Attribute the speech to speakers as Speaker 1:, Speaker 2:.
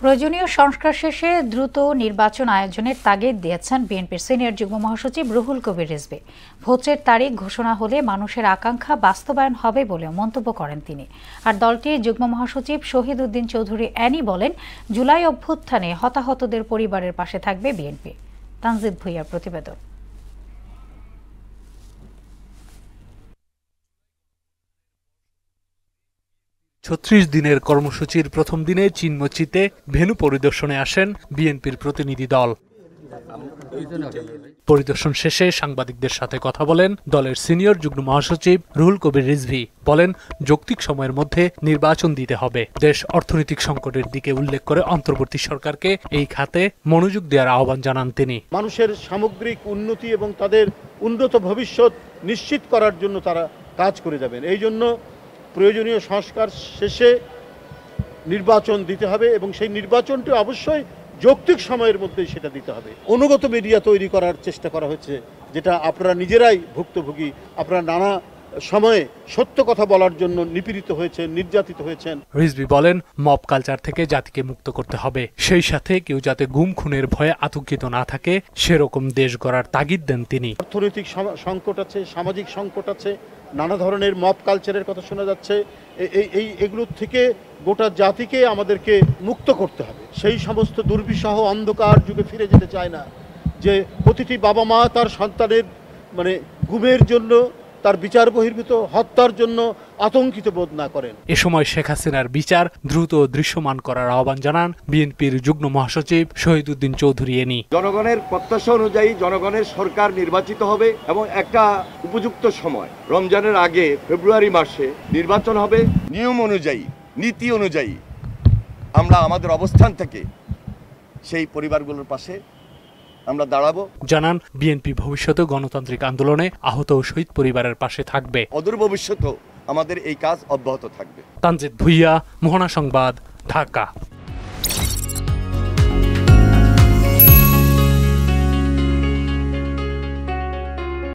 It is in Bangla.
Speaker 1: প্রয়োজনীয় সংস্কার শেষে দ্রুত নির্বাচন আয়োজনের তাগিদ দিয়েছেন বিএনপির সিনিয়র যুগ্ম মহাসচিব রুহুল কবির রিজভী। ভোটের তারিখ ঘোষণা হলে মানুষের আকাঙ্ক্ষা বাস্তবায়ন হবে বলেও মন্তব্য করেন তিনি। আর দলটির যুগ্ম মহাসচিব শহীদ উদ্দিন চৌধুরী অ্যানি বলেন, জুলাই অভ্যুত্থানে হতাহতদের পরিবারের পাশে থাকবে বিএনপি। তানজিদ ভুঁইয়ার প্রতিবেদন।
Speaker 2: ৩৬ দিনের কর্মসূচির প্রথম দিনে চিনমোচিতে ভেন্যু পরিদর্শনে আসেন বিএনপির প্রতিনিধি দল। পরিদর্শন শেষে সাংবাদিকদের সাথে কথা বলেন দলের সিনিয়র যুগ্ম মহাসচিব রুহুল কবির রিজভী। বলেন, যৌক্তিক সময়ের মধ্যে নির্বাচন দিতে হবে। দেশ অর্থনৈতিক সংকটের দিকে উল্লেখ করে অন্তর্বর্তী সরকারকে এই খাতে মনোযোগ দেওয়ার আহ্বান জানান তিনি।
Speaker 3: মানুষের সামগ্রিক উন্নতি এবং তাদের উন্নত ভবিষ্যৎ নিশ্চিত করার জন্য তারা কাজ করে যাবেন। এই জন্য প্রয়োজনীয় সংস্কার শেষে নির্বাচন দিতে হবে এবং সেই নির্বাচনটি অবশ্যই যৌক্তিক সময়ের মধ্যেই সেটা দিতে হবে। অনুগত মিডিয়া তৈরি করার চেষ্টা করা হচ্ছে, যেটা আপনারা নিজেরাই ভুক্তভোগী। আপনারা নানা সময়ে সত্য কথা বলার জন্য নিপীড়িত হয়েছেন, নির্যাতিত হয়েছেন।
Speaker 2: রিজভী বলেন, মব কালচার থেকে জাতিকে মুক্ত করতে হবে। সেই সাথে কেউ যাতে গুম খুনের ভয়ে আতঙ্কিত না থাকে সেরকম দেশ গড়ার তাগিদ দেন তিনি।
Speaker 3: অর্থনৈতিক সংকট আছে, সামাজিক সংকট আছে, নানা ধরনের মব কালচারের কথা শোনা যাচ্ছে। এগুলোর থেকে গোটা জাতিকে আমাদেরকে মুক্ত করতে হবে। সেই সমস্ত দুর্বিষহ অন্ধকার যুগে ফিরে যেতে চায় না, যে প্রতিটি বাবা মা তার সন্তানের গুমের জন্য, তার বিচার বহির্ভূত হত্যার জন্য আতঙ্কিত বোধ না করেন।
Speaker 2: এ সময় শেখ হাসিনার বিচার দ্রুত দৃশ্যমান করার আহ্বান জানান বিএনপির যুগ্ম মহাসচিব শহীদ উদ্দিন চৌধুরী অ্যানি।
Speaker 4: জনগণের প্রত্যাশা অনুযায়ী জনগণের সরকার নির্বাচিত হবে এবং একটা উপযুক্ত সময় রমজানের আগে ফেব্রুয়ারি মাসে নির্বাচন হবে। নিয়ম অনুযায়ী, নীতি অনুযায়ী আমরা আমাদের অবস্থান থেকে সেই পরিবারগুলোর পাশে আমরা দাঁড়াবো।
Speaker 2: জানান, বিএনপি ভবিষ্যতে গণতান্ত্রিক আন্দোলনে আহত ও শহীদ পরিবারের পাশে থাকবে।
Speaker 4: অদূর ভবিষ্যতেও আমাদের এই কাজ অব্যাহত থাকবে।
Speaker 2: তানজিদ ভুঁইয়া, মোহনা সংবাদ, ঢাকা।